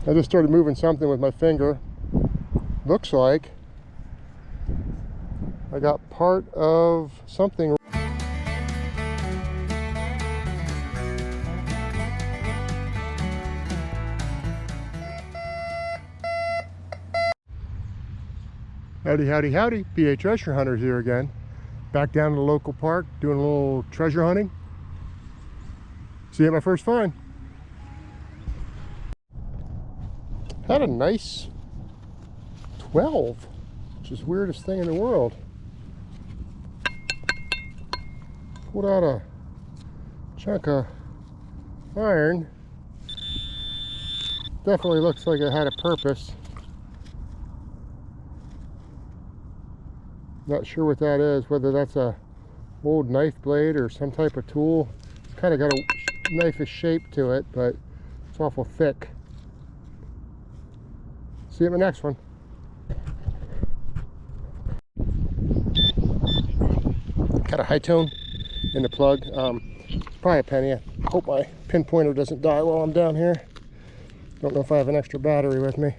I just started moving something with my finger. Looks like I got part of something. Howdy, howdy, howdy. PA Treasure Hunters here again. Back down to the local park doing a little treasure hunting. See my first find. Had a nice 12, which is the weirdest thing in the world. Pulled out a chunk of iron. Definitely looks like it had a purpose. Not sure what that is, whether that's a old knife blade or some type of tool. It's kind of got a knife-ish shape to it, but it's awful thick. See you in the next one. Got a high tone in the plug. Probably a penny. I hope my pinpointer doesn't die while I'm down here. Don't know if I have an extra battery with me.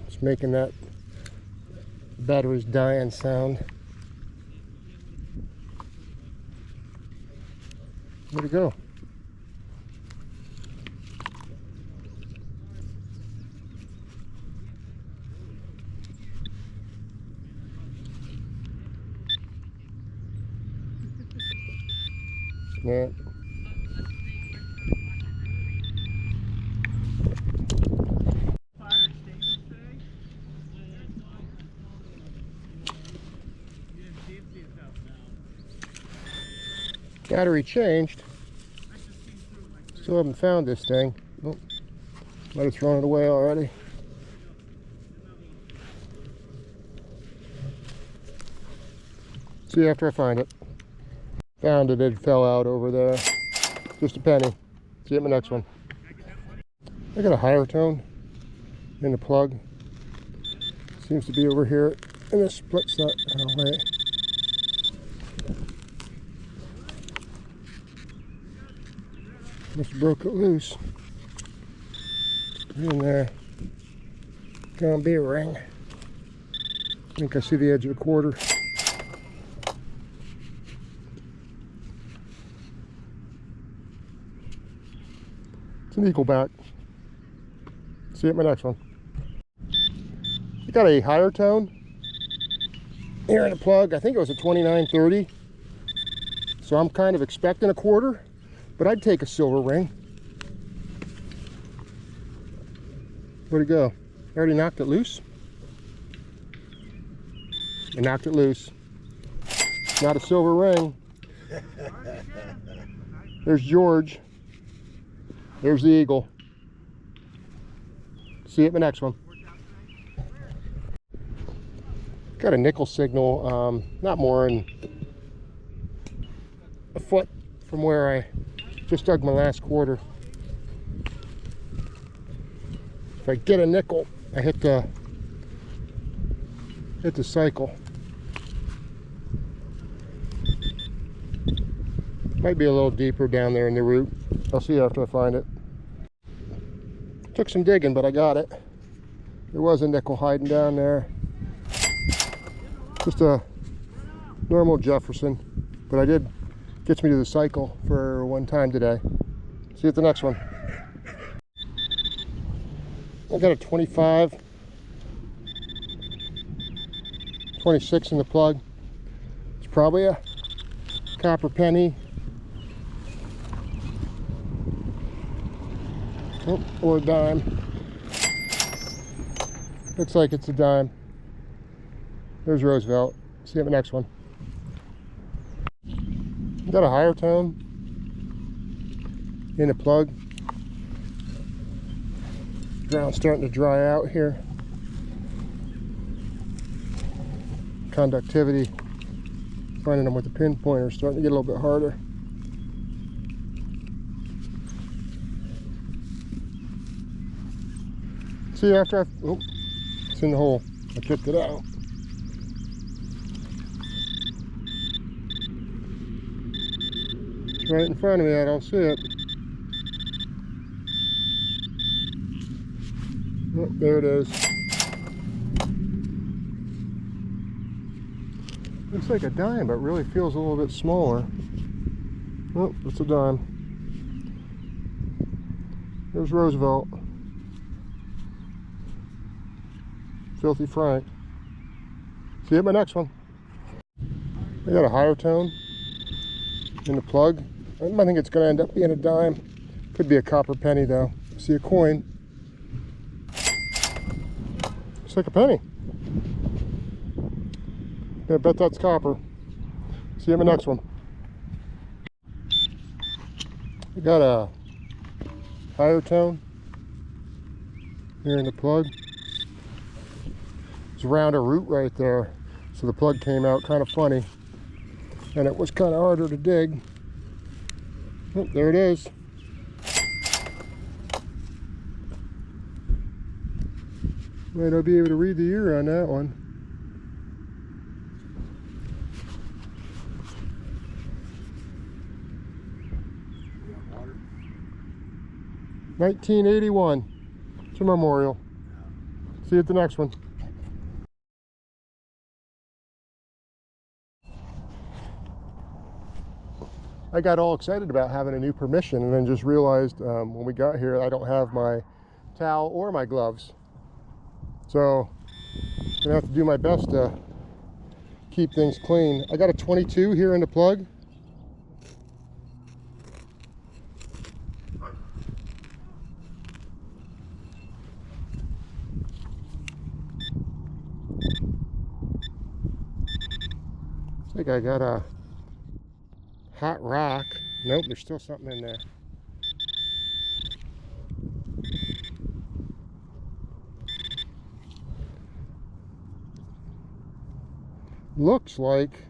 It's making that battery's dying sound. Where'd it go? Yeah. Battery changed. Still haven't found this thing. Oh, might have thrown it away already. See you after I find it. Found it, it fell out over there. Just a penny. See you at my next one. I got a higher tone in the plug. Seems to be over here in this split set. Oh, wait. Must have broke it loose. Put it in there. Gonna be a ring. I think I see the edge of a quarter. It's an eagle back. See you at my next one. I got a higher tone here in the plug. I think it was a 2930. So I'm kind of expecting a quarter, but I'd take a silver ring. Where'd it go? I already knocked it loose. I knocked it loose. Not a silver ring. There's George. There's the eagle. See you at my next one. Got a nickel signal, not more than a foot from where I just dug my last quarter. If I get a nickel, I hit the cycle. Might be a little deeper down there in the root. I'll see you after I find it. Took some digging, but I got it. There was a nickel hiding down there. Just a normal Jefferson, but I did gets me to the cycle for one time today. See you at the next one. I got a 25, 26 in the plug. It's probably a copper penny. Oh, or a dime. Looks like it's a dime. There's Roosevelt. See you at the next one. Got a higher tone in the plug. Ground's starting to dry out here. Conductivity, finding them with the pinpointer, starting to get a little bit harder. See you after oh, it's in the hole. I kicked it out. right in front of me. I don't see it. Oh, there it is. Looks like a dime, but really feels a little bit smaller. Oh, it's a dime. There's Roosevelt. Filthy Frank. See you at my next one. I got a higher tone in the plug. I think it's going to end up being a dime. Could be a copper penny though. See a coin. Looks like a penny. I bet that's copper. See you in the next one. I got a higher tone here in the plug. It's around a root right there, so the plug came out kind of funny, and it was kind of harder to dig. Oh, there it is. Might not be able to read the year on that one. 1981. It's a memorial. See you at the next one. I got all excited about having a new permission and then just realized when we got here I don't have my towel or my gloves. So I'm gonna have to do my best to keep things clean. I got a 22 here in the plug. I think I got a hot rock. Nope, there's still something in there. Looks like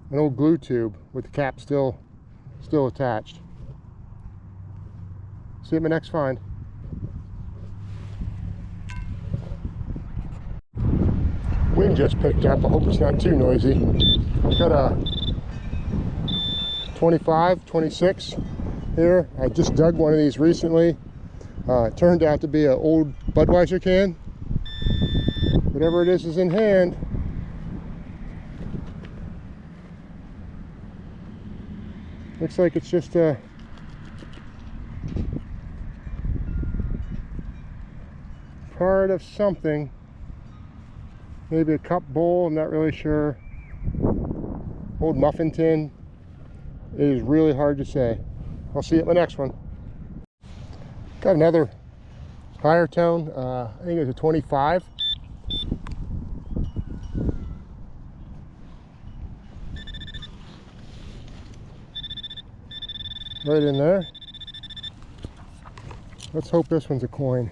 an old glue tube with the cap still attached. See you at my next find. Wind just picked up. I hope it's not too noisy. Got a 25, 26 here. I just dug one of these recently. It turned out to be an old Budweiser can. Whatever it is in hand. Looks like it's just a part of something. Maybe a cup bowl, I'm not really sure. Old muffin tin. It is really hard to say. I'll see you at my next one. Got another higher tone. I think it was a 25. Right in there. Let's hope this one's a coin.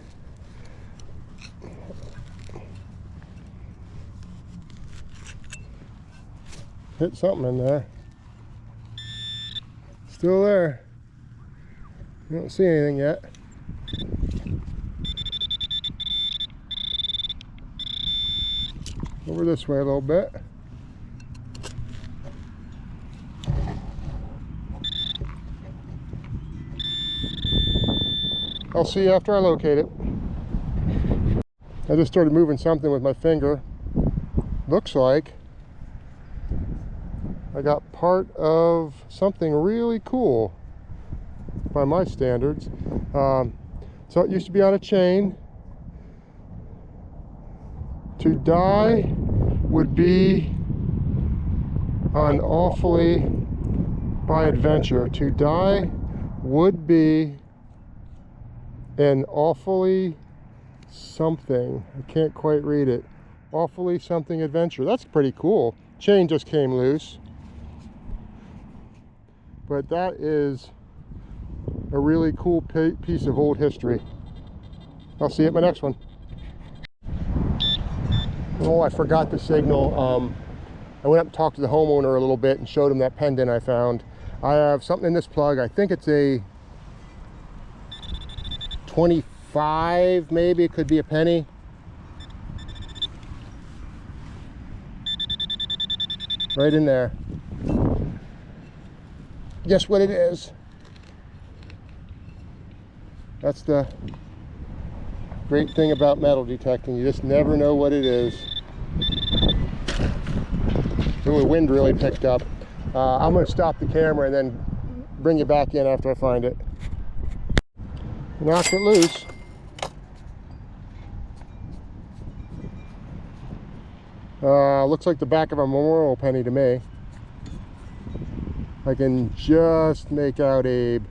Hit something in there. Still there. I don't see anything yet. Over this way a little bit. I'll see you after I locate it. I just started moving something with my finger. Looks like I got part of something really cool by my standards. So it used to be on a chain. To die would be an awfully by adventure. To die would be an awfully something. I can't quite read it. Awfully something adventure. That's pretty cool. Chain just came loose. But that is a really cool piece of old history. I'll see you at my next one. Oh, I forgot the signal. I went up and talked to the homeowner a little bit and showed him that pendant I found. I have something in this plug. I think it's a 25, maybe. It could be a penny. Right in there. guess what it is. That's the great thing about metal detecting. You just never know what it is. Ooh, the wind really picked up. I'm going to stop the camera and then bring you back in after I find it. Knocked it loose. Looks like the back of a memorial penny to me. I can just make out Abe.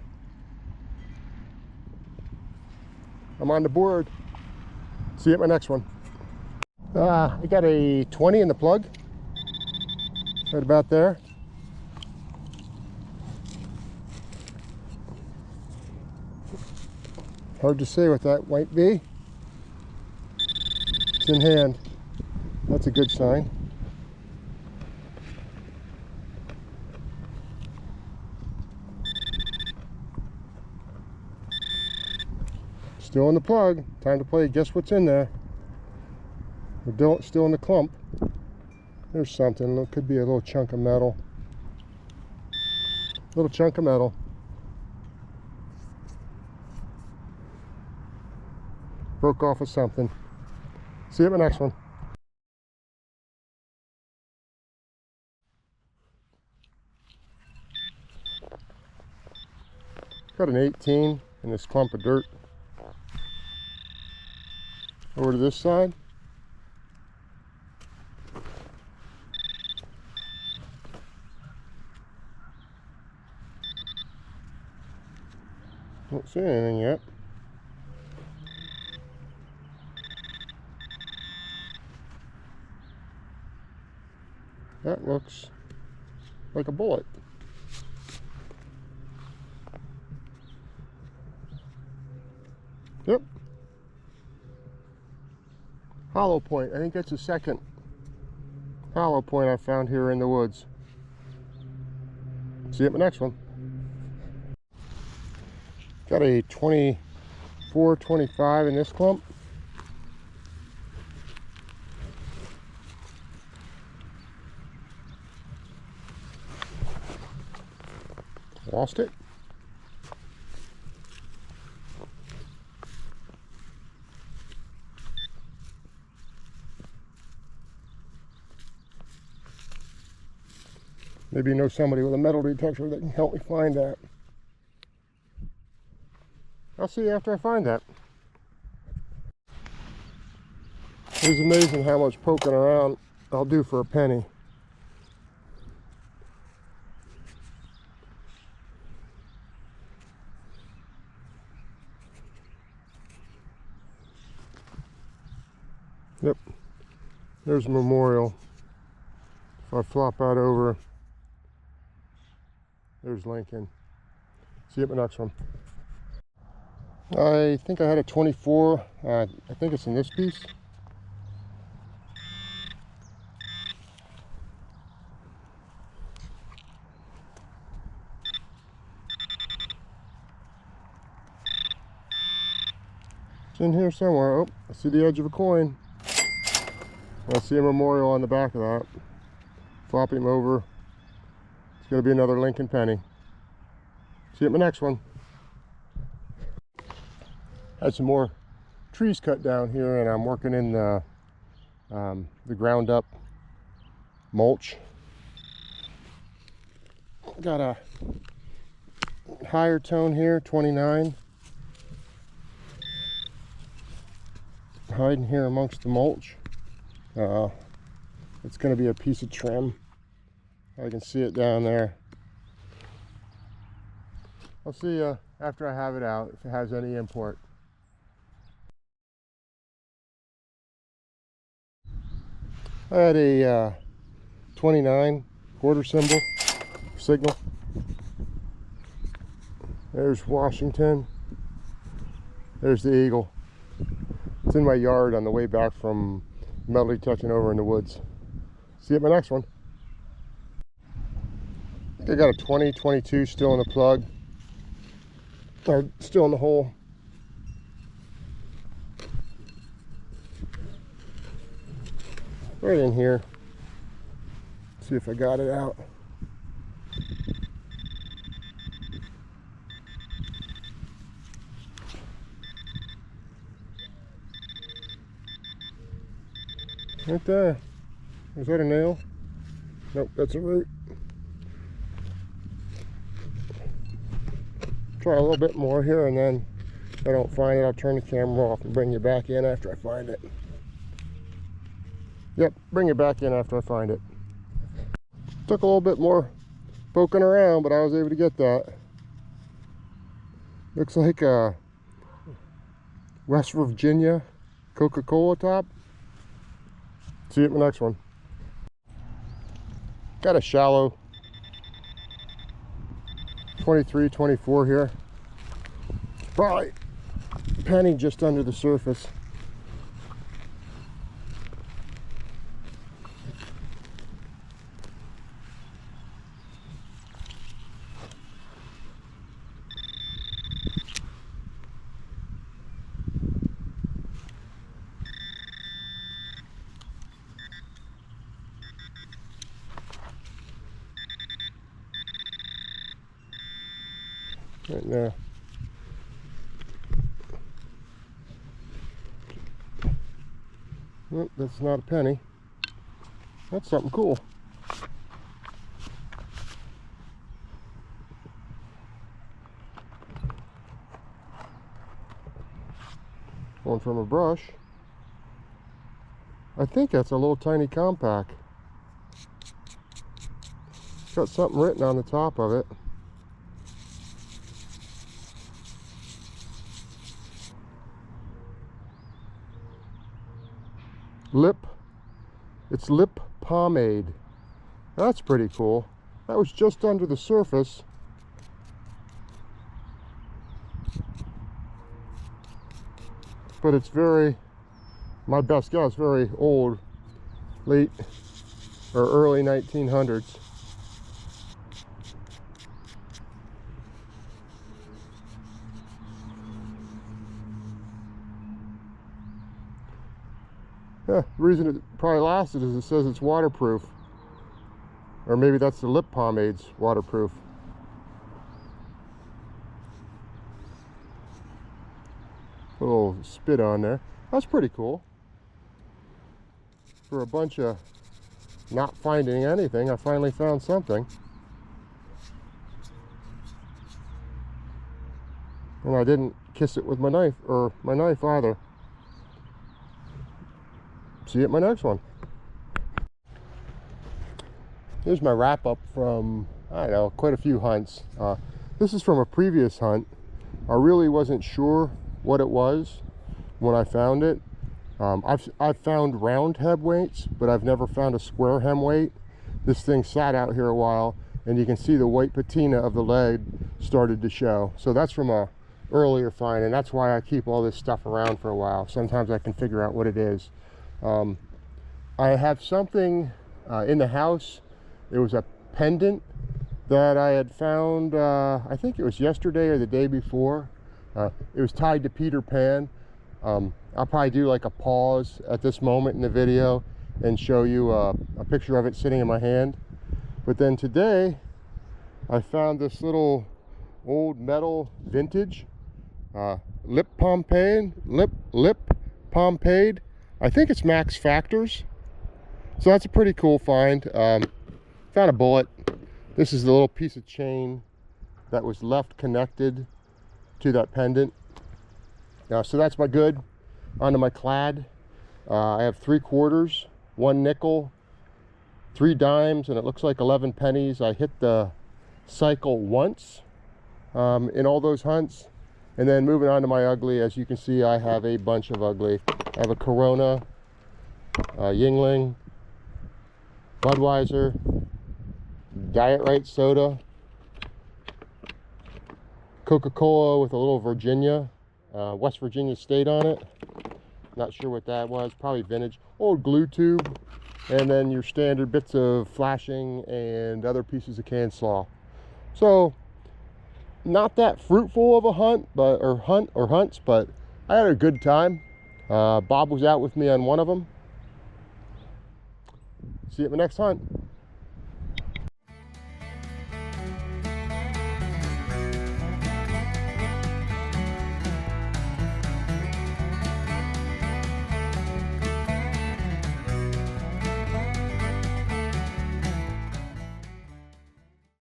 I'm on the board. See you at my next one. I got a 20 in the plug. Right about there. Hard to say what that might be. It's in hand. That's a good sign. Still in the plug. Time to play guess what's in there. We're still in the clump. There's something. It could be a little chunk of metal. Little chunk of metal. Broke off of something. See you at my next one. Got an 18 in this clump of dirt. Over to this side. Don't see anything yet. That looks like a bullet. Yep. Hollow point. I think that's the second hollow point I found here in the woods. See you at my next one. Got a 24, 25 in this clump. Lost it. Maybe you know somebody with a metal detector that can help me find that. I'll see you after I find that. It's amazing how much poking around I'll do for a penny. Yep, there's a memorial. If I flop that over, there's Lincoln. See you at my next one. I think I had a 24. I think it's in this piece. It's in here somewhere. Oh, I see the edge of a coin. I see a memorial on the back of that. Flop him over. It's going to be another Lincoln penny. See you at my next one. Had some more trees cut down here, and I'm working in the ground up mulch. Got a higher tone here, 29. Hiding here amongst the mulch. It's going to be a piece of trim. I can see it down there. I'll see you after I have it out, if it has any import. I had a 29 quarter signal. There's Washington. There's the eagle. It's in my yard on the way back from metal detecting over in the woods. See you at my next one. I think I got a 20, 22 still in the plug. Or still in the hole. Right in here. See if I got it out. Right there. Is that a nail? Nope, that's a root. Try a little bit more here, and then if I don't find it, I'll turn the camera off and bring you back in after I find it. Yep, bring it back in after I find it. Took a little bit more poking around, but I was able to get that. Looks like a West Virginia Coca-Cola top. See you at my next one. Got a shallow 23, 24 here. Probably penny just under the surface. Right now. Well, that's not a penny. That's something cool. One from a brush. I think that's a little tiny compact. It's got something written on the top of it. It's lip pomade. That's pretty cool. That was just under the surface. But it's very, my best guess, very old, late or early 1900s. Yeah, the reason it probably lasted is it says it's waterproof. Or maybe that's the lip pomade's waterproof. A little spit on there. That's pretty cool. For a bunch of not finding anything, I finally found something. And I didn't kiss it with my knife, or my knife either. See you at my next one. Here's my wrap up from, I don't know, quite a few hunts. This is from a previous hunt. I really wasn't sure what it was when I found it. I've found round hem weights, but I've never found a square hem weight. This thing sat out here a while, and you can see the white patina of the leg started to show. So that's from a earlier find, and that's why I keep all this stuff around for a while. Sometimes I can figure out what it is. I have something in the house. It was a pendant that I had found, I think it was yesterday or the day before. It was tied to Peter Pan. I'll probably do like a pause at this moment in the video and show you a picture of it sitting in my hand. But then today I found this little old metal vintage lip pomade. I think it's Max Factors. So that's a pretty cool find. Found a bullet. This is the little piece of chain that was left connected to that pendant. So that's my good. Onto my clad. I have 3/4, 1 nickel, 3 dimes, and it looks like 11 pennies. I hit the cycle once in all those hunts. And then moving on to my ugly, as you can see, I have a bunch of ugly. I have a Corona, Yingling, Budweiser, Diet Right soda, Coca-Cola with a little Virginia, West Virginia state on it. Not sure what that was, probably vintage. Old glue tube, and then your standard bits of flashing and other pieces of canned slaw. So not that fruitful of a hunt, but hunts, but I had a good time. Bob was out with me on one of them. See you at my next hunt.